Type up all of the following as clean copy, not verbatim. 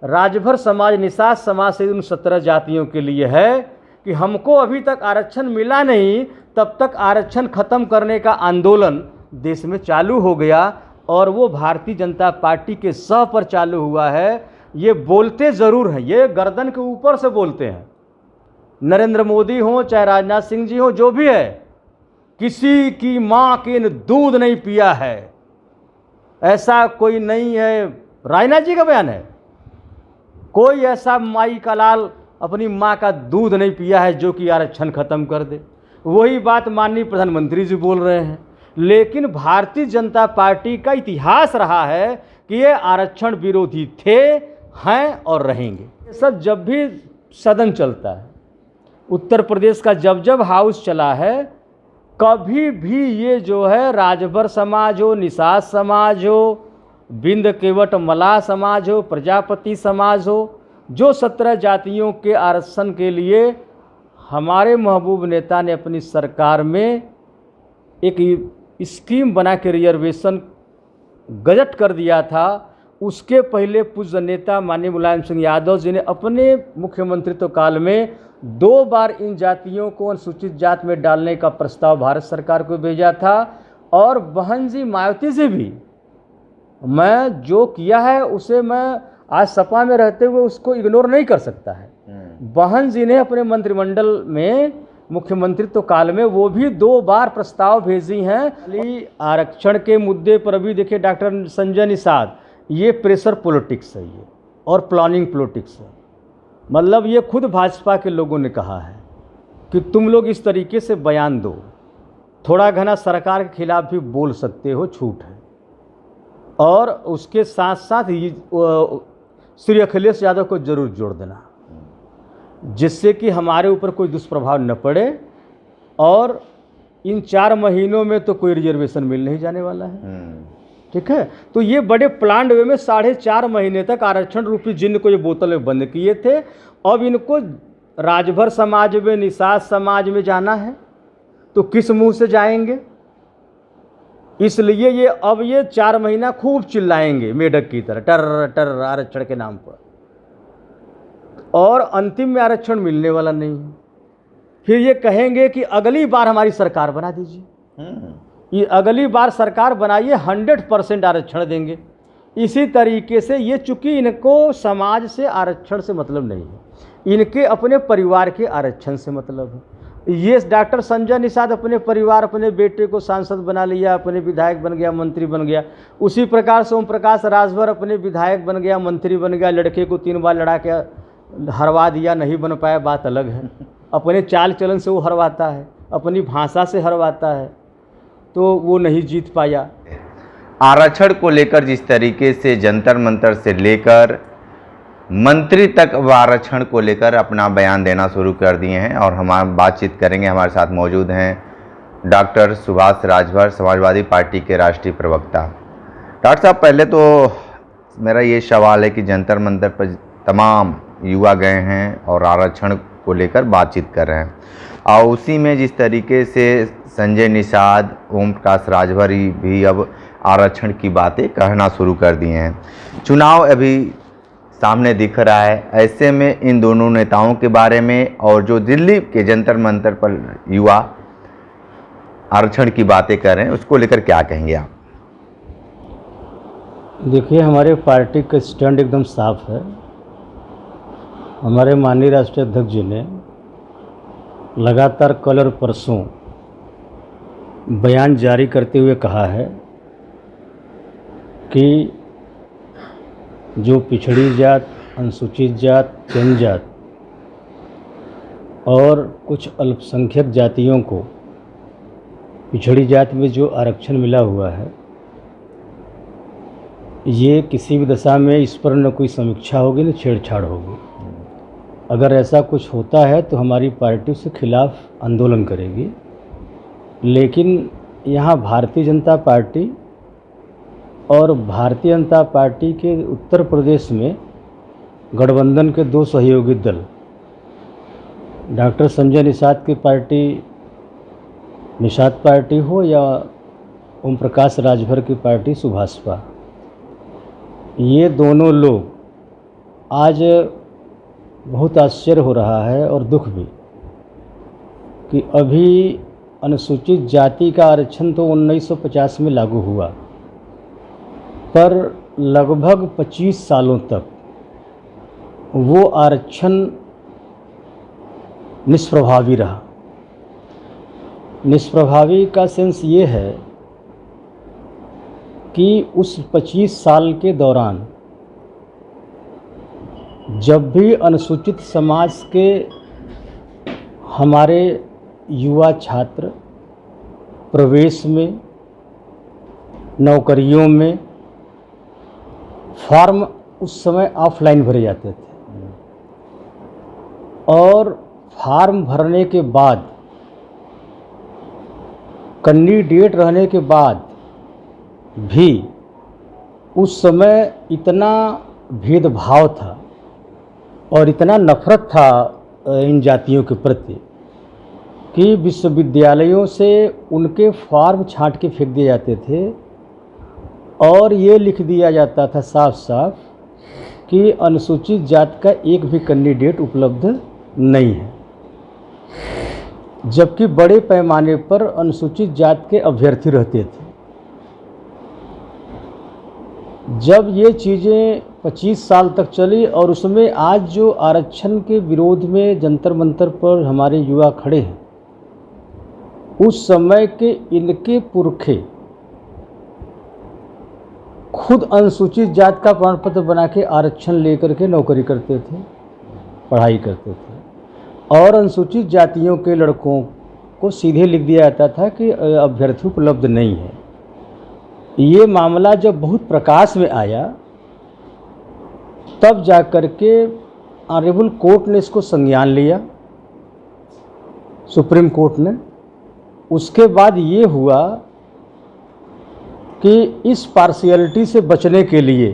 राजभर समाज, निषाद समाज से उन 17 जातियों के लिए है कि हमको अभी तक आरक्षण मिला नहीं, तब तक आरक्षण खत्म करने का आंदोलन देश में चालू हो गया और वो भारतीय जनता पार्टी के सह पर चालू हुआ है। ये बोलते ज़रूर हैं, ये गर्दन के ऊपर से बोलते हैं। नरेंद्र मोदी हो चाहे राजनाथ सिंह जी हो, जो भी है, किसी की माँ के दूध नहीं पिया है, ऐसा कोई नहीं है। राजनाथ जी का बयान है, कोई ऐसा माई का लाल अपनी माँ का दूध नहीं पिया है जो कि आरक्षण खत्म कर दे। वही बात माननीय प्रधानमंत्री जी बोल रहे हैं। लेकिन भारतीय जनता पार्टी का इतिहास रहा है कि ये आरक्षण विरोधी थे, हैं और रहेंगे। ये सब जब भी सदन चलता है, उत्तर प्रदेश का जब जब हाउस चला है, कभी भी ये जो है राजभर समाज हो, निषाद समाज हो, बिंद केवट मलाह समाज हो, प्रजापति समाज हो, जो 17 जातियों के आरक्षण के लिए हमारे महबूब नेता ने अपनी सरकार में एक स्कीम बना के रिजर्वेशन गजट कर दिया था। उसके पहले पूज्य नेता माननीय मुलायम सिंह यादव जी ने अपने मुख्यमंत्रित्व काल में 2 बार इन जातियों को अनुसूचित जात में डालने का प्रस्ताव भारत सरकार को भेजा था। और बहन जी मायावती जी भी, मैं जो किया है उसे मैं आज सपा में रहते हुए उसको इग्नोर नहीं कर सकता है। बहन जी ने अपने मंत्रिमंडल में मुख्यमंत्रित्व काल में वो भी 2 बार प्रस्ताव भेजी हैं। आरक्षण के मुद्दे पर अभी देखिए डॉक्टर संजय निषाद, ये प्रेशर पॉलिटिक्स है ये, और प्लानिंग पॉलिटिक्स है। मतलब ये खुद भाजपा के लोगों ने कहा है कि तुम लोग इस तरीके से बयान दो, थोड़ा घना सरकार के खिलाफ भी बोल सकते हो, छूट है। और उसके साथ साथ श्री अखिलेश यादव को जरूर जोड़ देना, जिससे कि हमारे ऊपर कोई दुष्प्रभाव न पड़े। और इन 4 महीनों में तो कोई रिजर्वेशन मिल नहीं जाने वाला है, ठीक है। तो ये बड़े प्लान्ड वे में 4.5 महीने तक आरक्षण रूपी जिन्न को ये बोतल में बंद किए थे। अब इनको राजभर समाज में, निषाद समाज में जाना है तो किस मुंह से जाएंगे? इसलिए ये अब ये 4 महीना खूब चिल्लाएंगे मेढक की तरह, टर टर आरक्षण के नाम पर, और अंतिम में आरक्षण मिलने वाला नहीं है। फिर ये कहेंगे कि अगली बार हमारी सरकार बना दीजिए, ये अगली बार सरकार बनाइए, 100% आरक्षण देंगे। इसी तरीके से ये, चूंकि इनको समाज से आरक्षण से मतलब नहीं है, इनके अपने परिवार के आरक्षण से मतलब है। ये डॉक्टर संजय निषाद अपने परिवार, अपने बेटे को सांसद बना लिया, अपने विधायक बन गया, मंत्री बन गया। उसी प्रकार से ओम प्रकाश राजभर अपने विधायक बन गया, मंत्री बन गया, लड़के को 3 बार लड़ा के हरवा दिया, नहीं बन पाया, बात अलग है। अपने चाल चलन से वो हरवाता है, अपनी भाषा से हरवाता है, तो वो नहीं जीत पाया। आरक्षण को लेकर जिस तरीके से जंतर मंतर से लेकर मंत्री तक आरक्षण को लेकर अपना बयान देना शुरू कर दिए हैं, और हम बातचीत करेंगे। हमारे साथ मौजूद हैं डॉक्टर सुभाष राजभर, समाजवादी पार्टी के राष्ट्रीय प्रवक्ता। डॉक्टर साहब, पहले तो मेरा ये सवाल है कि जंतर मंतर पर तमाम युवा गए हैं और आरक्षण को लेकर बातचीत कर रहे हैं, और उसी में जिस तरीके से संजय निषाद, ओम प्रकाश राजभर भी अब आरक्षण की बातें कहना शुरू कर दिए हैं। चुनाव अभी सामने दिख रहा है, ऐसे में इन दोनों नेताओं के बारे में और जो दिल्ली के जंतर मंतर पर युवा आरक्षण की बातें कर रहे हैं, उसको लेकर क्या कहेंगे आप? देखिए, हमारे पार्टी का स्टैंड एकदम साफ है। हमारे माननीय राष्ट्रीय अध्यक्ष जी ने लगातार कल और परसों बयान जारी करते हुए कहा है कि जो पिछड़ी जात, अनुसूचित जात, जनजात और कुछ अल्पसंख्यक जातियों को पिछड़ी जात में जो आरक्षण मिला हुआ है, ये किसी भी दशा में इस पर न कोई समीक्षा होगी न छेड़छाड़ होगी। अगर ऐसा कुछ होता है तो हमारी पार्टी उसके खिलाफ आंदोलन करेगी। लेकिन यहाँ भारतीय जनता पार्टी और भारतीय जनता पार्टी के उत्तर प्रदेश में गठबंधन के 2 सहयोगी दल, डॉक्टर संजय निषाद की पार्टी निषाद पार्टी हो या ओम प्रकाश राजभर की पार्टी सुभाषपा, ये दोनों लोग आज बहुत आश्चर्य हो रहा है और दुख भी कि अभी अनुसूचित जाति का आरक्षण तो 1950 में लागू हुआ, पर लगभग 25 सालों तक वो आरक्षण निष्प्रभावी रहा। निष्प्रभावी का सेंस ये है कि उस 25 साल के दौरान जब भी अनुसूचित समाज के हमारे युवा छात्र प्रवेश में, नौकरियों में फॉर्म उस समय ऑफलाइन भरे जाते थे, और फॉर्म भरने के बाद कैंडिडेट रहने के बाद भी उस समय इतना भेदभाव था और इतना नफरत था इन जातियों के प्रति कि विश्वविद्यालयों से उनके फॉर्म छांट के फेंक दिए जाते थे और ये लिख दिया जाता था साफ साफ कि अनुसूचित जाति का एक भी कैंडिडेट उपलब्ध नहीं है, जबकि बड़े पैमाने पर अनुसूचित जाति के अभ्यर्थी रहते थे। जब ये चीज़ें 25 साल तक चली और उसमें आज जो आरक्षण के विरोध में जंतर मंतर पर हमारे युवा खड़े हैं, उस समय के इनके पुरखे खुद अनुसूचित जाति का प्रमाण पत्र बना के आरक्षण लेकर के नौकरी करते थे, पढ़ाई करते थे, और अनुसूचित जातियों के लड़कों को सीधे लिख दिया जाता था कि अभ्यर्थी उपलब्ध नहीं है। ये मामला जब बहुत प्रकाश में आया तब जाकर के ऑनरेबल कोर्ट ने इसको संज्ञान लिया, सुप्रीम कोर्ट ने। उसके बाद ये हुआ कि इस पार्शियलिटी से बचने के लिए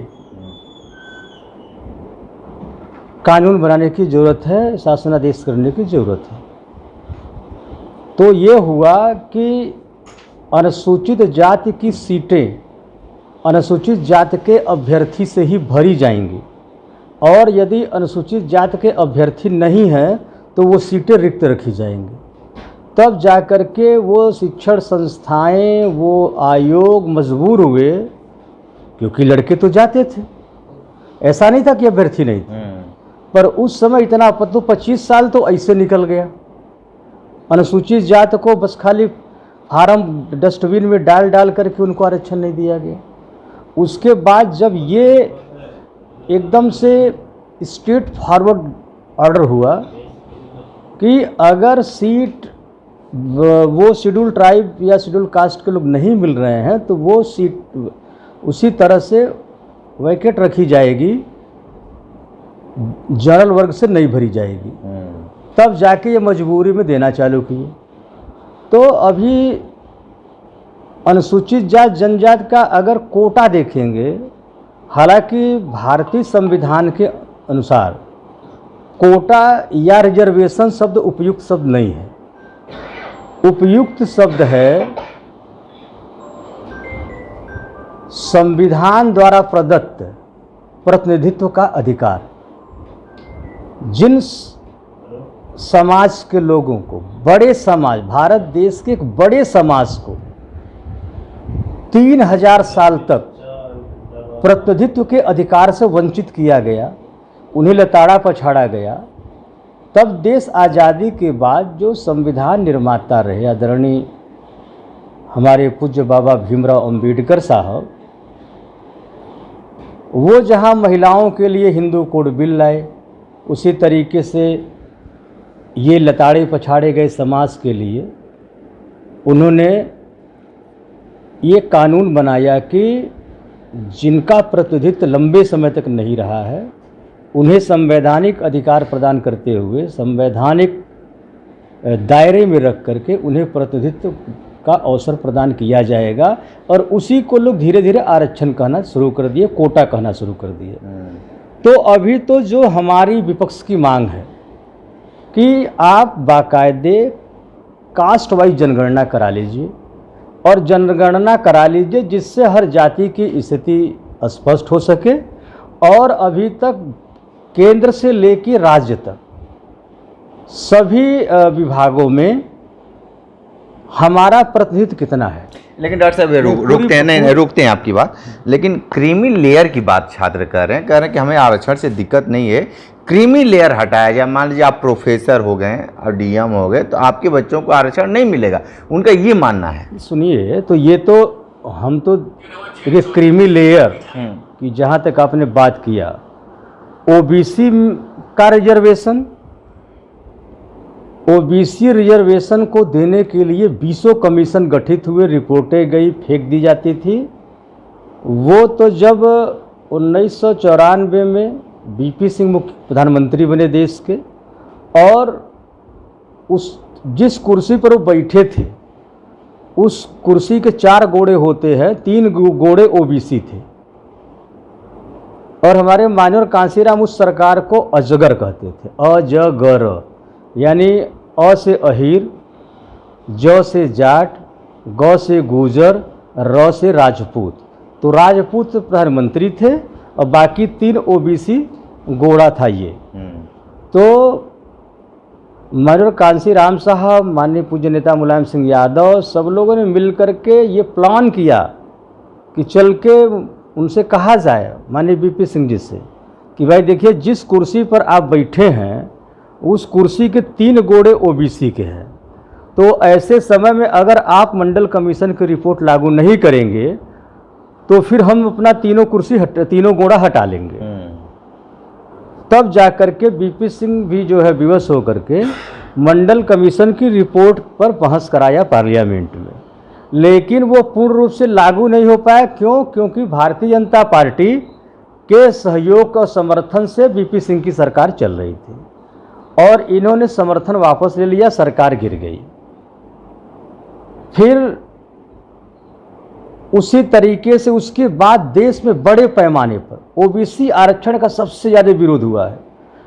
कानून बनाने की ज़रूरत है, शासनादेश करने की ज़रूरत है। तो ये हुआ कि अनुसूचित जाति की सीटें अनुसूचित जाति के अभ्यर्थी से ही भरी जाएंगी, और यदि अनुसूचित जाति के अभ्यर्थी नहीं हैं तो वो सीटें रिक्त रखी जाएंगी। तब जाकर के वो शिक्षण संस्थाएं, वो आयोग मजबूर हुए, क्योंकि लड़के तो जाते थे, ऐसा नहीं था कि अभ्यर्थी नहीं थे। पर उस समय इतना तो 25 साल तो ऐसे निकल गया। अनुसूचित जाति को बस खाली फार्म डस्टबिन में डाल करके उनको आरक्षण नहीं दिया गया। उसके बाद जब ये एकदम से स्ट्रेट फॉरवर्ड ऑर्डर हुआ कि अगर सीट वो शेड्यूल ट्राइब या शेड्यूल कास्ट के लोग नहीं मिल रहे हैं तो वो सीट उसी तरह से वैकेट रखी जाएगी, जनरल वर्ग से नहीं भरी जाएगी। तब जाके ये मजबूरी में देना चालू किए। तो अभी अनुसूचित जाति जनजाति का अगर कोटा देखेंगे, हालांकि भारतीय संविधान के अनुसार कोटा या रिजर्वेशन शब्द उपयुक्त शब्द नहीं है। उपयुक्त शब्द है संविधान द्वारा प्रदत्त प्रतिनिधित्व का अधिकार। जिन समाज के लोगों को, बड़े समाज, भारत देश के एक बड़े समाज को 3000 साल तक प्रतिनिधित्व के अधिकार से वंचित किया गया, उन्हें लताड़ा पछाड़ा गया, तब देश आज़ादी के बाद जो संविधान निर्माता रहे आदरणीय हमारे पूज्य बाबा भीमराव अंबेडकर साहब, वो जहाँ महिलाओं के लिए हिंदू कोड बिल लाए, उसी तरीके से ये लताड़े पछाड़े गए समाज के लिए उन्होंने ये कानून बनाया कि जिनका प्रतिनिधित्व लंबे समय तक नहीं रहा है उन्हें संवैधानिक अधिकार प्रदान करते हुए संवैधानिक दायरे में रख करके उन्हें प्रतिनिधित्व का अवसर प्रदान किया जाएगा। और उसी को लोग धीरे धीरे आरक्षण कहना शुरू कर दिए, कोटा कहना शुरू कर दिए। तो अभी तो जो हमारी विपक्ष की मांग है कि आप बाकायदे कास्ट वाइज जनगणना करा लीजिए, और जनगणना करा लीजिए जिससे हर जाति की स्थिति स्पष्ट हो सके। और अभी तक केंद्र से लेकर राज्य तक सभी विभागों में हमारा प्रतिनिधित्व कितना है। लेकिन डॉक्टर साहब रुकते हैं, नहीं रुकते हैं आपकी बात, लेकिन क्रीमी लेयर की बात छात्र कह रहे हैं कि हमें आरक्षण से दिक्कत नहीं है, क्रीमी लेयर हटाया जाए। मान लीजिए आप प्रोफेसर हो गए और डीएम हो गए तो आपके बच्चों को आरक्षण नहीं मिलेगा, उनका ये मानना है। सुनिए, तो ये तो हम तो देखिए क्रीमी लेयर की जहाँ तक आपने बात किया, ओबीसी का रिजर्वेशन, ओबीसी रिजर्वेशन को देने के लिए 20 कमीशन गठित हुए, रिपोर्टें गई फेंक दी जाती थी। वो तो जब 1994 में बीपी सिंह मुख्य प्रधानमंत्री बने देश के, और उस जिस कुर्सी पर वो बैठे थे उस कुर्सी के 4 गोड़े होते हैं, 3 गोड़े ओबीसी थे। और हमारे मान्यवर कांसीराम उस सरकार को अजगर कहते थे, अजगर, यानी अ से अहीर, ज से जाट, ग से गुजर, र से राजपूत। तो राजपूत प्रधानमंत्री थे और बाकी 3 ओबीसी गोड़ा था ये। तो माननीय कांसीराम साहब, माननीय पूज्य नेता मुलायम सिंह यादव, सब लोगों ने मिल करके ये प्लान किया कि चल के उनसे कहा जाए, माननीय बीपी सिंह जी से, कि भाई देखिए जिस कुर्सी पर आप बैठे हैं उस कुर्सी के 3 गोड़े ओबीसी के हैं। तो ऐसे समय में अगर आप मंडल कमीशन की रिपोर्ट लागू नहीं करेंगे तो फिर हम अपना तीनों गोड़ा हटा लेंगे। तब जाकर के बीपी सिंह भी जो है विवश होकर के मंडल कमीशन की रिपोर्ट पर बहस कराया पार्लियामेंट में, लेकिन वो पूर्ण रूप से लागू नहीं हो पाया। क्यों? क्योंकि भारतीय जनता पार्टी के सहयोग और समर्थन से बीपी सिंह की सरकार चल रही थी और इन्होंने समर्थन वापस ले लिया, सरकार गिर गई। फिर उसी तरीके से उसके बाद देश में बड़े पैमाने पर ओबीसी आरक्षण का सबसे ज़्यादा विरोध हुआ है।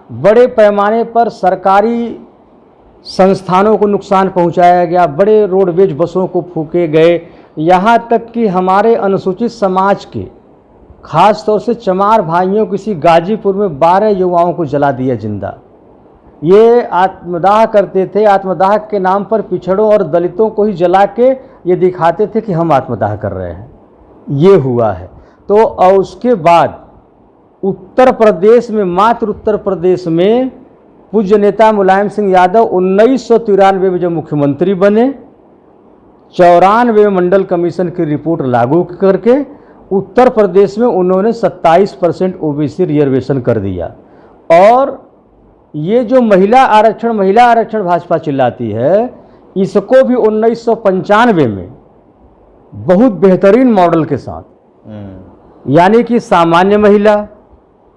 बड़े पैमाने पर सरकारी संस्थानों को नुकसान पहुंचाया गया, बड़े रोडवेज बसों को फूके गए, यहाँ तक कि हमारे अनुसूचित समाज के खास तौर से चमार भाइयों किसी गाजीपुर में 12 युवाओं को जला दिया जिंदा। ये आत्मदाह करते थे, आत्मदाह के नाम पर पिछड़ों और दलितों को ही जला के ये दिखाते थे कि हम आत्मदाह कर रहे हैं। ये हुआ है। तो और उसके बाद उत्तर प्रदेश में, मात्र उत्तर प्रदेश में पूज्य नेता मुलायम सिंह यादव 1993 में जब मुख्यमंत्री बने, 94 में मंडल कमीशन की रिपोर्ट लागू करके उत्तर प्रदेश में उन्होंने 27% ओबीसी रिजर्वेशन कर दिया। और ये जो महिला आरक्षण भाजपा चिल्लाती है, इसको भी 1995 में बहुत बेहतरीन मॉडल के साथ, यानी कि सामान्य महिला,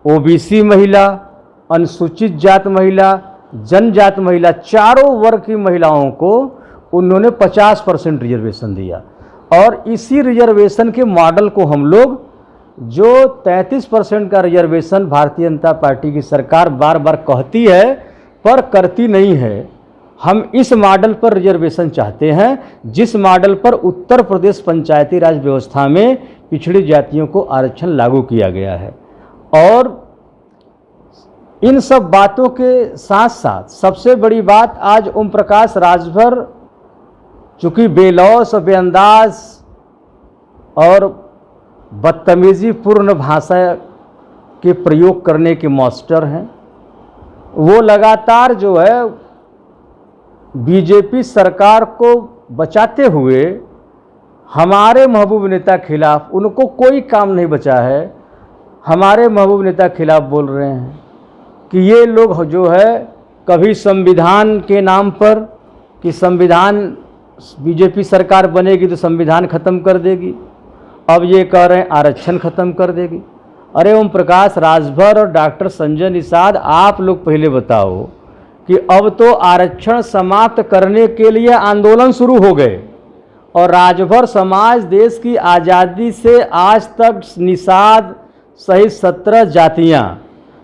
ओबीसी महिला, अनुसूचित जात महिला, जनजात महिला, चारों वर्ग की महिलाओं को उन्होंने 50% रिजर्वेशन दिया। और इसी रिजर्वेशन के मॉडल को हम लोग, जो 33% का रिजर्वेशन भारतीय जनता पार्टी की सरकार बार बार कहती है पर करती नहीं है, हम इस मॉडल पर रिजर्वेशन चाहते हैं जिस मॉडल पर उत्तर प्रदेश पंचायती राज व्यवस्था में पिछड़ी जातियों को आरक्षण लागू किया गया है। और इन सब बातों के साथ साथ सबसे बड़ी बात, आज ओम प्रकाश राजभर चूँकि बेलौस और बेअंदाज और बदतमीजी पूर्ण भाषा के प्रयोग करने के मास्टर हैं, वो लगातार जो है बीजेपी सरकार को बचाते हुए हमारे महबूब नेता खिलाफ, उनको कोई काम नहीं बचा है, हमारे महबूब नेता खिलाफ बोल रहे हैं कि ये लोग जो है कभी संविधान के नाम पर कि संविधान, बीजेपी सरकार बनेगी तो संविधान ख़त्म कर देगी, अब ये कह रहे हैं आरक्षण ख़त्म कर देगी। अरे ओम प्रकाश राजभर और डॉक्टर संजय निषाद, आप लोग पहले बताओ कि अब तो आरक्षण समाप्त करने के लिए आंदोलन शुरू हो गए और राजभर समाज देश की आज़ादी से आज तक निषाद सहित 17 जातियां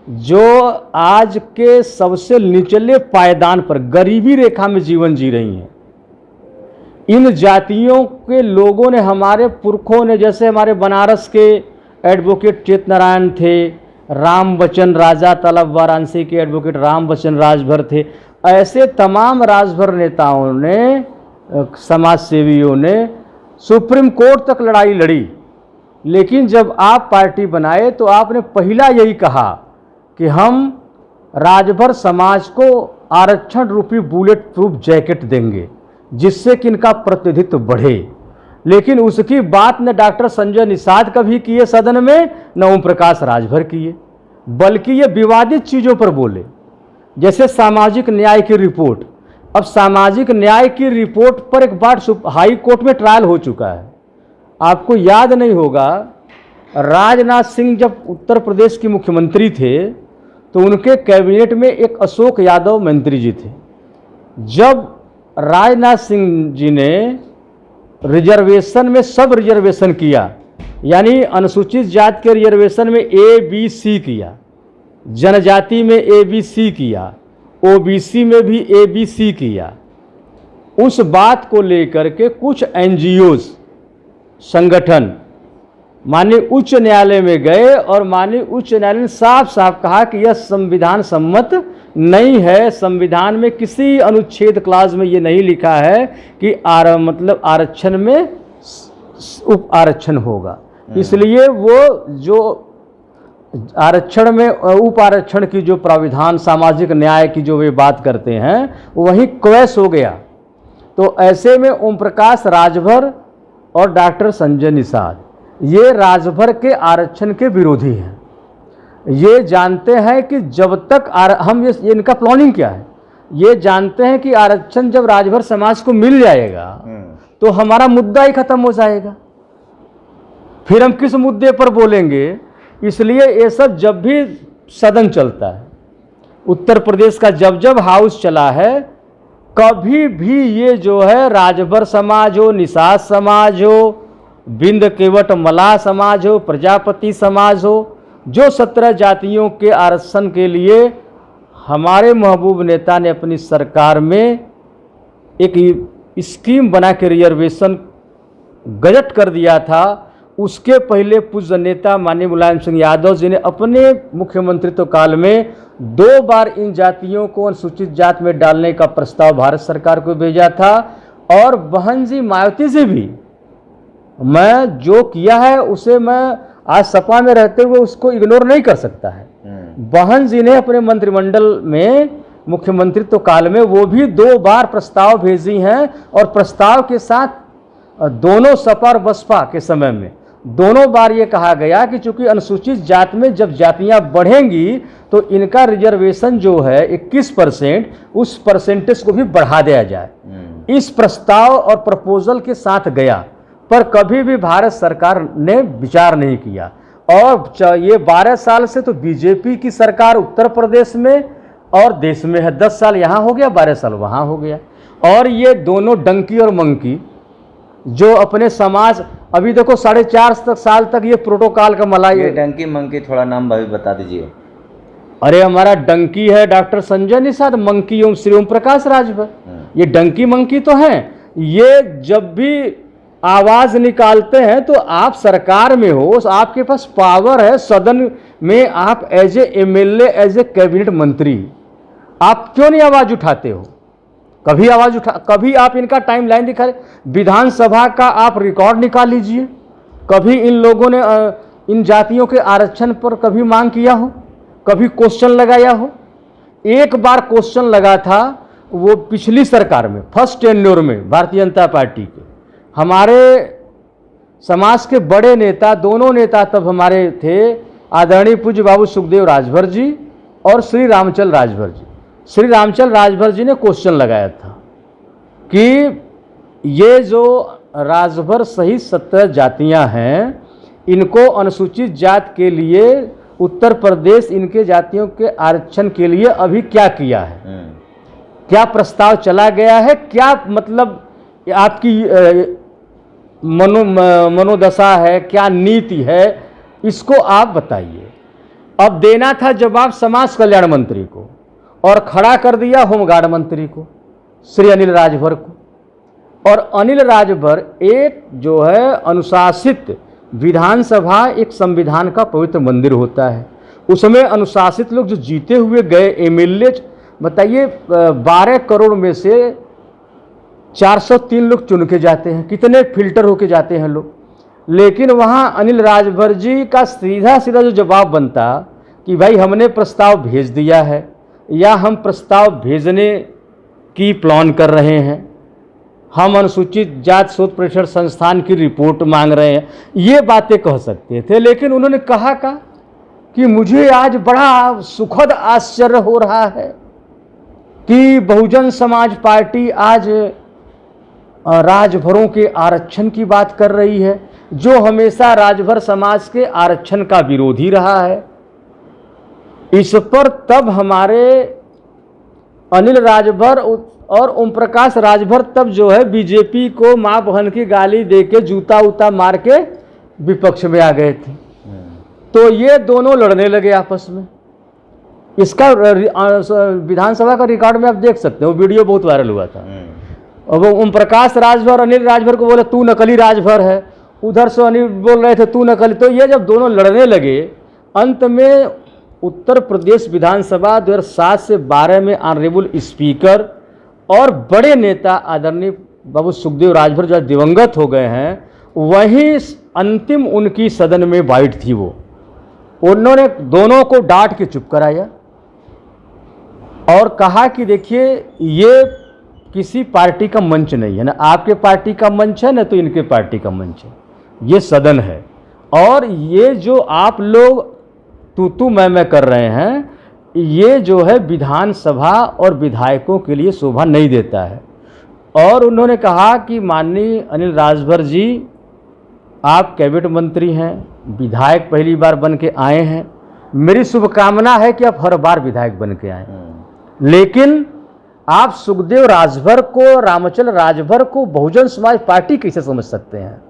जो आज के सबसे निचले पायदान पर गरीबी रेखा में जीवन जी रही हैं, इन जातियों के लोगों ने, हमारे पुरखों ने, जैसे हमारे बनारस के एडवोकेट चेतनारायण थे, राम बच्चन राजा तलब वाराणसी के एडवोकेट राम बच्चन राजभर थे। ऐसे तमाम राजभर नेताओं ने, समाज सेवियों ने सुप्रीम कोर्ट तक लड़ाई लड़ी, लेकिन जब आप पार्टी बनाए तो आपने पहला यही कहा कि हम राजभर समाज को आरक्षण रूपी बुलेट प्रूफ जैकेट देंगे जिससे कि इनका प्रतिनिधित्व बढ़े। लेकिन उसकी बात न डॉक्टर संजय निषाद कभी किए सदन में, न ओम प्रकाश राजभर किए, बल्कि ये विवादित चीज़ों पर बोले, जैसे सामाजिक न्याय की रिपोर्ट। अब सामाजिक न्याय की रिपोर्ट पर एक बार हाई कोर्ट में ट्रायल हो चुका है। आपको याद नहीं होगा, राजनाथ सिंह जब उत्तर प्रदेश के मुख्यमंत्री थे तो उनके कैबिनेट में एक अशोक यादव मंत्री जी थे। जब राजनाथ सिंह जी ने रिजर्वेशन में सब रिजर्वेशन किया, यानी अनुसूचित जाति के रिजर्वेशन में ABC किया, जनजाति में ABC किया, OBC में भी ABC किया, उस बात को लेकर के कुछ NGOs संगठन माननीय उच्च न्यायालय में गए और माननीय उच्च न्यायालय ने साफ साफ कहा कि यह संविधान सम्मत नहीं है। संविधान में किसी अनुच्छेद क्लास में ये नहीं लिखा है कि मतलब आरक्षण में उप आरक्षण होगा। इसलिए वो जो आरक्षण में उप आरक्षण की जो प्राविधान, सामाजिक न्याय की जो वे बात करते हैं, वही क्वैश हो गया। तो ऐसे में ओम प्रकाश राजभर और डॉक्टर संजय निषाद ये राजभर के आरक्षण के विरोधी हैं। ये जानते हैं कि जब तक हम ये इनका प्लानिंग क्या है, ये जानते हैं कि आरक्षण जब राजभर समाज को मिल जाएगा तो हमारा मुद्दा ही खत्म हो जाएगा, फिर हम किस मुद्दे पर बोलेंगे। इसलिए ये सब जब भी सदन चलता है, उत्तर प्रदेश का जब जब हाउस चला है, कभी भी ये जो है राजभर समाज हो, निषाद समाज हो, बिंद केवट मलाह समाज हो, प्रजापति समाज हो, जो 17 जातियों के आरक्षण के लिए हमारे महबूब नेता ने अपनी सरकार में एक स्कीम बना के रिजर्वेशन गजट कर दिया था। उसके पहले पूज्य नेता माननीय मुलायम सिंह यादव जी ने अपने मुख्यमंत्रित्व काल में 2 बार इन जातियों को अनुसूचित जाति में डालने का प्रस्ताव भारत सरकार को भेजा था। और बहन जी मायावती जी भी, मैं जो किया है उसे मैं आज सपा में रहते हुए उसको इग्नोर नहीं कर सकता है। बहन जी ने अपने मंत्रिमंडल में मुख्यमंत्रित्व काल में वो भी 2 बार प्रस्ताव भेजी हैं, और प्रस्ताव के साथ दोनों सपा और बसपा के समय में दोनों बार ये कहा गया कि चूंकि अनुसूचित जाति में जब जातियां बढ़ेंगी तो इनका रिजर्वेशन जो है 21%, उस परसेंटेज को भी बढ़ा दिया जाए। इस प्रस्ताव और प्रपोजल के साथ गया, पर कभी भी भारत सरकार ने विचार नहीं किया। और ये 12 साल से तो बीजेपी की सरकार उत्तर प्रदेश में और देश में है। 10 साल यहाँ हो गया, 12 साल वहाँ हो गया। और ये दोनों डंकी और मंकी जो अपने समाज, अभी देखो 4.5 साल तक ये प्रोटोकॉल का मलाई। ये डंकी मंकी थोड़ा नाम भी बता दीजिए। अरे हमारा डंकी है डॉक्टर संजय निषाद, मंकी ओम श्री ओम प्रकाश राजभर। ये डंकी मंकी तो हैं। ये जब भी आवाज निकालते हैं तो आप सरकार में हो, आपके पास पावर है, सदन में आप as a MLA, as a cabinet मंत्री, आप क्यों नहीं आवाज उठाते हो? कभी आप इनका टाइमलाइन दिखा, विधानसभा का आप रिकॉर्ड निकाल लीजिए, कभी इन लोगों ने इन जातियों के आरक्षण पर कभी मांग किया हो, कभी क्वेश्चन लगाया हो? एक बार क्वेश्चन लगा था, वो पिछली सरकार में, फर्स्ट टेन्योर में भारतीय जनता पार्टी के हमारे समाज के बड़े नेता, दोनों नेता तब हमारे थे, आदरणीय पूज्य बाबू सुखदेव राजभर जी और श्री रामचल राजभर जी। श्री रामचल राजभर जी ने क्वेश्चन लगाया था कि ये जो राजभर सहित 17 जातियां हैं, इनको अनुसूचित जाति के लिए उत्तर प्रदेश इनके जातियों के आरक्षण के लिए अभी क्या किया है, क्या प्रस्ताव चला गया है, क्या मतलब आपकी मनोदशा है, क्या नीति है, इसको आप बताइए। अब देना था जवाब समाज कल्याण मंत्री को, और खड़ा कर दिया होमगार्ड मंत्री को, श्री अनिल राजभर को। और अनिल राजभर एक जो है अनुशासित, विधानसभा एक संविधान का पवित्र मंदिर होता है, उसमें अनुशासित लोग जो जीते हुए गए एमएलए, बताइए 12 करोड़ में से 403 लोग चुन के जाते हैं, कितने फिल्टर होके जाते हैं लोग। लेकिन वहाँ अनिल राजभर जी का सीधा सीधा जो जवाब बनता कि भाई हमने प्रस्ताव भेज दिया है या हम प्रस्ताव भेजने की प्लान कर रहे हैं, हम अनुसूचित जाति शोध परिषद संस्थान की रिपोर्ट मांग रहे हैं, ये बातें कह सकते थे। लेकिन उन्होंने कहा कि मुझे आज बड़ा सुखद आश्चर्य हो रहा है कि बहुजन समाज पार्टी आज राजभरों के आरक्षण की बात कर रही है, जो हमेशा राजभर समाज के आरक्षण का विरोधी रहा है। इस पर तब हमारे अनिल राजभर और ओम प्रकाश राजभर तब जो है बीजेपी को माँ बहन की गाली दे के जूता उता मार के विपक्ष में आ गए थे। तो ये दोनों लड़ने लगे आपस में। इसका विधानसभा का रिकॉर्ड में आप देख सकते हो, वीडियो बहुत वायरल हुआ था। और वो ओम प्रकाश राजभर अनिल राजभर को बोले तू नकली राजभर है, उधर से अनिल बोल रहे थे तू नकली। तो ये जब दोनों लड़ने लगे, अंत में उत्तर प्रदेश विधानसभा 2007 से 12 में ऑनरेबल स्पीकर और बड़े नेता आदरणीय बाबू सुखदेव राजभर जो दिवंगत हो गए हैं, वहीं अंतिम उनकी सदन में बाइट थी। वो उन्होंने दोनों को डांट के चुप कराया और कहा कि देखिए ये किसी पार्टी का मंच नहीं है, ना आपके पार्टी का मंच है ना तो इनके पार्टी का मंच है, ये सदन है। और ये जो आप लोग तू मैं कर रहे हैं, ये जो है विधानसभा और विधायकों के लिए शोभा नहीं देता है। और उन्होंने कहा कि माननीय अनिल राजभर जी, आप कैबिनेट मंत्री हैं, विधायक पहली बार बन के आए हैं, मेरी शुभकामना है कि आप हर बार विधायक बन के आए। लेकिन आप सुखदेव राजभर को, रामचल राजभर को बहुजन समाज पार्टी कैसे समझ सकते हैं?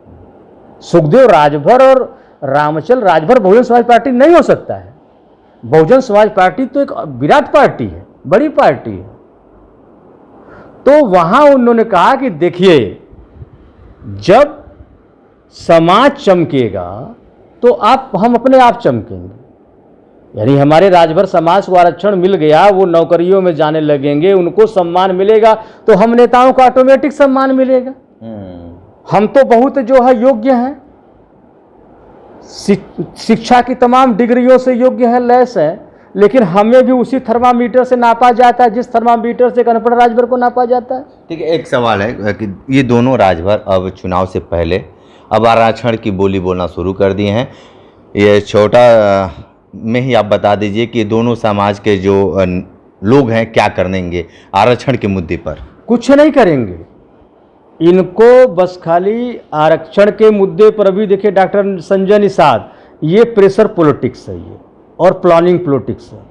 सुखदेव राजभर और रामचल राजभर बहुजन समाज पार्टी नहीं हो सकता है। बहुजन समाज पार्टी तो एक विराट पार्टी है, बड़ी पार्टी है। तो वहां उन्होंने कहा कि देखिए, जब समाज चमकेगा तो हम अपने आप चमकेंगे। यानी हमारे राजभर समाज को आरक्षण मिल गया, वो नौकरियों में जाने लगेंगे, उनको सम्मान मिलेगा, तो हम नेताओं को ऑटोमेटिक सम्मान मिलेगा। हम तो बहुत जो है योग्य हैं, शिक्षा की तमाम डिग्रियों से योग्य है, लैस है, लेकिन हमें भी उसी थर्मामीटर से नापा जाता है जिस थर्मामीटर से अनपढ़ राजभर को नापा जाता है। ठीक है, एक सवाल है कि ये दोनों राजभर अब चुनाव से पहले अब आरक्षण की बोली बोलना शुरू कर दिए हैं। ये छोटा में ही आप बता दीजिए कि दोनों समाज के जो लोग हैं क्या करेंगे आरक्षण के मुद्दे पर? कुछ नहीं करेंगे, इनको बस खाली आरक्षण के मुद्दे पर अभी देखिए डॉक्टर संजय निषाद, ये प्रेशर पॉलिटिक्स है ये और प्लानिंग पॉलिटिक्स है।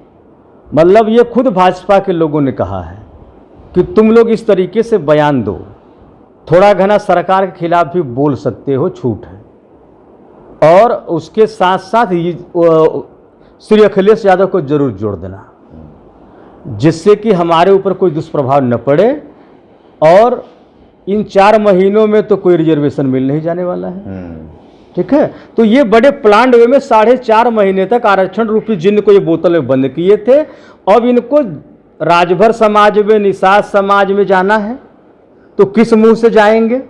मतलब ये खुद भाजपा के लोगों ने कहा है कि तुम लोग इस तरीके से बयान दो, थोड़ा घना सरकार के खिलाफ भी बोल सकते हो, छूट है। और उसके साथ साथ श्री अखिलेश यादव को जरूर जोड़ देना, जिससे कि हमारे ऊपर कोई दुष्प्रभाव न पड़े। और इन 4 महीनों में तो कोई रिजर्वेशन मिल नहीं जाने वाला है, ठीक है। तो ये बड़े प्लान वे में 4.5 महीने तक आरक्षण रूपी जिन्न को ये बोतल में बंद किए थे। अब इनको राजभर समाज में, निषाद समाज में जाना है तो किस मुंह से जाएंगे?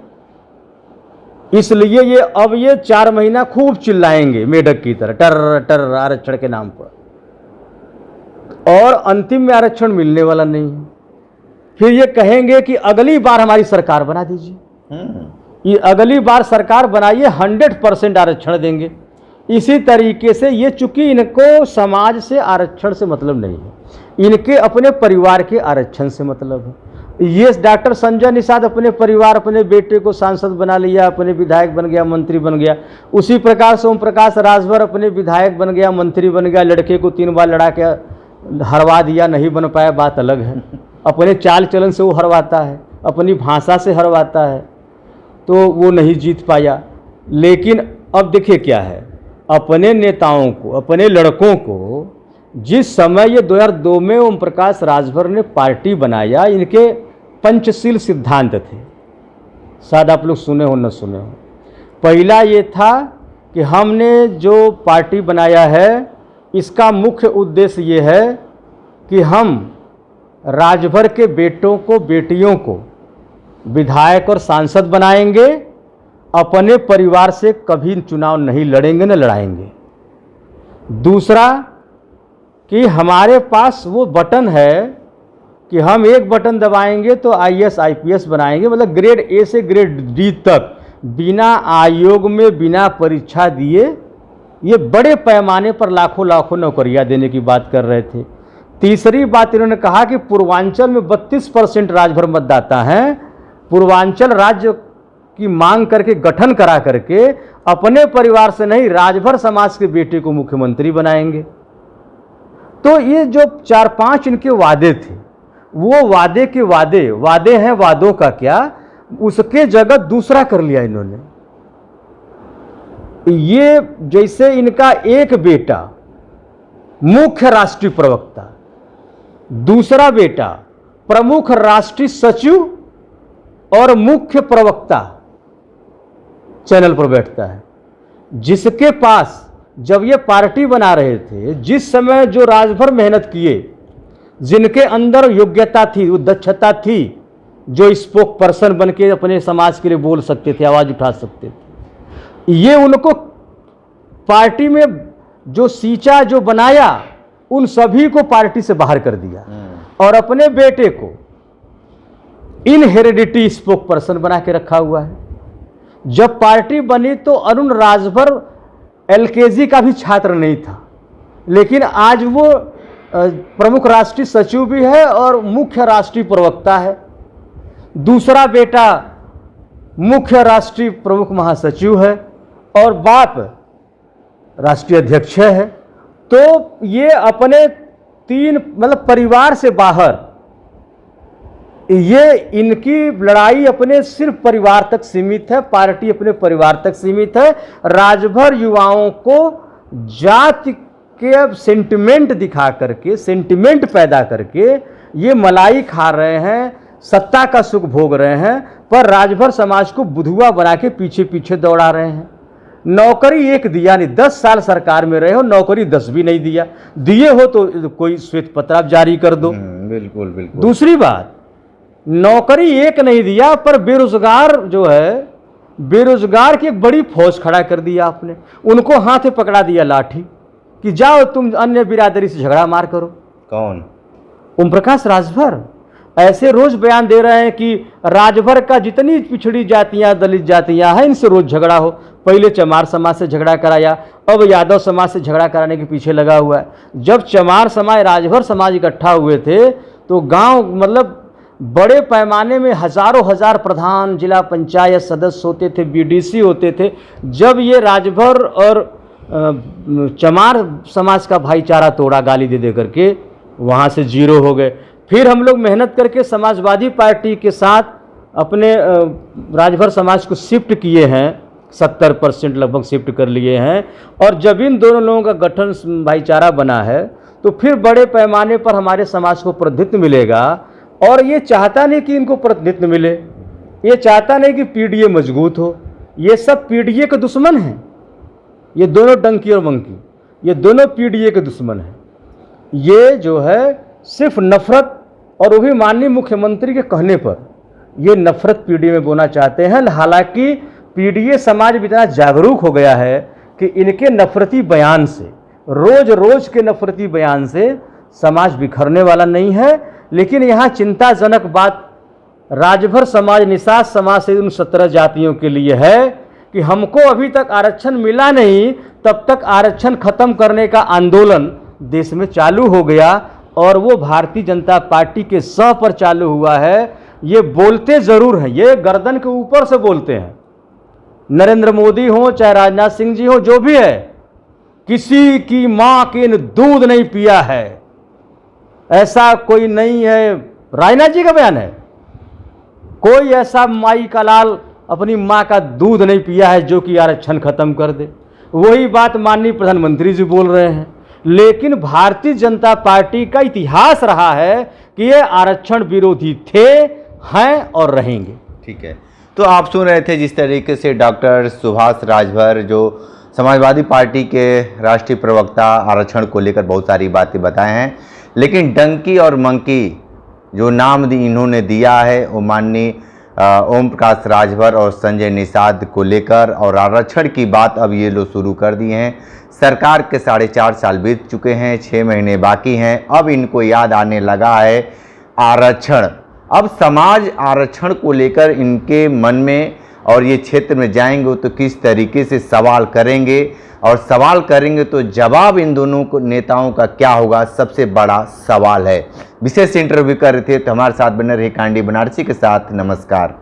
इसलिए ये अब ये 4 महीना खूब चिल्लाएंगे मेढक की तरह, टर टर आरक्षण के नाम पर, और अंतिम में आरक्षण मिलने वाला नहीं है। फिर ये कहेंगे कि अगली बार हमारी सरकार बना दीजिए, ये अगली बार सरकार बनाइए, 100% आरक्षण देंगे। इसी तरीके से ये, चूंकि इनको समाज से आरक्षण से मतलब नहीं है, इनके अपने परिवार के आरक्षण से मतलब है। ये डॉक्टर संजय निषाद अपने परिवार, अपने बेटे को सांसद बना लिया, अपने विधायक बन गया, मंत्री बन गया। उसी प्रकार से ओम प्रकाश राजभर अपने विधायक बन गया, मंत्री बन गया, लड़के को 3 बार लड़ा के हरवा दिया, नहीं बन पाया, बात अलग है। अपने चाल चलन से वो हरवाता है, अपनी भाषा से हरवाता है, तो वो नहीं जीत पाया। लेकिन अब देखिए क्या है, अपने नेताओं को, अपने लड़कों को, जिस समय ये 2002 में ओम प्रकाश राजभर ने पार्टी बनाया, इनके पंचशील सिद्धांत थे, शायद आप लोग सुने हो न सुने हो। पहला ये था कि हमने जो पार्टी बनाया है इसका मुख्य उद्देश्य ये है कि हम राजभर के बेटों को बेटियों को विधायक और सांसद बनाएंगे, अपने परिवार से कभी चुनाव नहीं लड़ेंगे न लड़ाएंगे। दूसरा कि हमारे पास वो बटन है कि हम एक बटन दबाएंगे तो IAS IPS बनाएंगे, मतलब ग्रेड A से ग्रेड D तक बिना आयोग में बिना परीक्षा दिए ये बड़े पैमाने पर लाखों लाखों नौकरियां देने की बात कर रहे थे। तीसरी बात इन्होंने कहा कि पूर्वांचल में 32% राजभर मतदाता हैं, पूर्वांचल राज्य की मांग करके गठन करा करके अपने परिवार से नहीं राजभर समाज के बेटे को मुख्यमंत्री बनाएंगे। तो ये जो 4-5 इनके वादे थे, वो वादे के वादे हैं, वादों का क्या, उसके जगह दूसरा कर लिया इन्होंने। ये जैसे इनका एक बेटा मुख्य राष्ट्रीय प्रवक्ता, दूसरा बेटा प्रमुख राष्ट्रीय सचिव और मुख्य प्रवक्ता चैनल पर बैठता है, जिसके पास जब ये पार्टी बना रहे थे, जिस समय जो राजभर मेहनत किए, जिनके अंदर योग्यता थी, वो दक्षता थी, जो स्पोक पर्सन बन के अपने समाज के लिए बोल सकते थे, आवाज उठा सकते थे, ये उनको पार्टी में जो सींचा, जो बनाया, उन सभी को पार्टी से बाहर कर दिया और अपने बेटे को इनहेरिडिटी स्पोक पर्सन बना के रखा हुआ है। जब पार्टी बनी तो अरुण राजभर LKG का भी छात्र नहीं था, लेकिन आज वो प्रमुख राष्ट्रीय सचिव भी है और मुख्य राष्ट्रीय प्रवक्ता है। दूसरा बेटा मुख्य राष्ट्रीय प्रमुख महासचिव है और बाप राष्ट्रीय अध्यक्ष है। तो ये अपने 3 मतलब परिवार से बाहर, ये इनकी लड़ाई अपने सिर्फ परिवार तक सीमित है, पार्टी अपने परिवार तक सीमित है। राजभर युवाओं को जाति के सेंटिमेंट दिखा करके, सेंटिमेंट पैदा करके ये मलाई खा रहे हैं, सत्ता का सुख भोग रहे हैं, पर राजभर समाज को बुधुआ बना के पीछे पीछे दौड़ा रहे हैं। नौकरी एक दिया नहीं, 10 साल सरकार में रहे हो, नौकरी 10 भी नहीं दिया, दिए हो तो कोई श्वेत पत्र आप जारी कर दो। बिल्कुल बिल्कुल। दूसरी बात, नौकरी एक नहीं दिया, पर बेरोजगार जो है, बेरोजगार की एक बड़ी फौज खड़ा कर दिया आपने, उनको हाथ में पकड़ा दिया लाठी कि जाओ तुम अन्य बिरादरी से झगड़ा मार करो। कौन? ओम प्रकाश राजभर ऐसे रोज बयान दे रहे हैं कि राजभर का जितनी पिछड़ी जातियां, दलित जातियां हैं, इनसे रोज झगड़ा हो। पहले चमार समाज से झगड़ा कराया, अब यादव समाज से झगड़ा कराने के पीछे लगा हुआ है। जब चमार समाज, राजभर समाज इकट्ठा हुए थे तो गांव मतलब बड़े पैमाने में हजारों हजार प्रधान, जिला पंचायत सदस्य होते थे, BDC होते थे। जब ये राजभर और चमार समाज का भाईचारा तोड़ा गाली दे करके, वहाँ से 0 हो गए। फिर हम लोग मेहनत करके समाजवादी पार्टी के साथ अपने राजभर समाज को शिफ्ट किए हैं, 70% लगभग शिफ्ट कर लिए हैं। और जब इन दोनों लोगों का गठन भाईचारा बना है तो फिर बड़े पैमाने पर हमारे समाज को प्रतिनिधित्व मिलेगा। और ये चाहता नहीं कि इनको प्रतिनिधित्व मिले, ये चाहता नहीं कि PDA मजबूत हो। ये सब PDA के दुश्मन हैं, ये दोनों डंकी और मंकी, ये दोनों PDA के दुश्मन हैं। ये जो है सिर्फ नफरत, और वो भी माननीय मुख्यमंत्री के कहने पर ये नफरत PDA में बोना चाहते हैं। हालांकि PDA समाज भी इतना जागरूक हो गया है कि इनके नफरती बयान से, रोज रोज के नफरती बयान से समाज बिखरने वाला नहीं है। लेकिन यहाँ चिंताजनक बात राजभर समाज, निषाद समाज से उन 17 जातियों के लिए है कि हमको अभी तक आरक्षण मिला नहीं, तब तक आरक्षण खत्म करने का आंदोलन देश में चालू हो गया और वो भारतीय जनता पार्टी के सह पर चालू हुआ है। ये बोलते जरूर हैं, ये गर्दन के ऊपर से बोलते हैं, नरेंद्र मोदी हो चाहे राजनाथ सिंह जी हो, जो भी है, किसी की मां के दूध नहीं पिया है, ऐसा कोई नहीं है। राजनाथ जी का बयान है, कोई ऐसा माई का लाल अपनी मां का दूध नहीं पिया है जो कि आरक्षण खत्म कर दे। वही बात माननीय प्रधानमंत्री जी बोल रहे हैं। लेकिन भारतीय जनता पार्टी का इतिहास रहा है कि ये आरक्षण विरोधी थे, हैं और रहेंगे। ठीक है, तो आप सुन रहे थे जिस तरीके से डॉक्टर सुभाष राजभर जो समाजवादी पार्टी के राष्ट्रीय प्रवक्ता आरक्षण को लेकर बहुत सारी बातें बताए हैं, लेकिन डंकी और मंकी जो नाम इन्होंने दिया है वो माननीय ओम प्रकाश राजभर और संजय निषाद को लेकर, और आरक्षण की बात अब ये लोग शुरू कर दिए हैं। सरकार के 4.5 साल बीत चुके हैं, 6 महीने बाकी हैं, अब इनको याद आने लगा है आरक्षण। अब समाज आरक्षण को लेकर इनके मन में और ये क्षेत्र में जाएंगे तो किस तरीके से सवाल करेंगे, और सवाल करेंगे तो जवाब इन दोनों को नेताओं का क्या होगा, सबसे बड़ा सवाल है। विशेष इंटरव्यू कर रहे थे तो हमारे साथ बने रहे कांडी बनारसी के साथ। नमस्कार।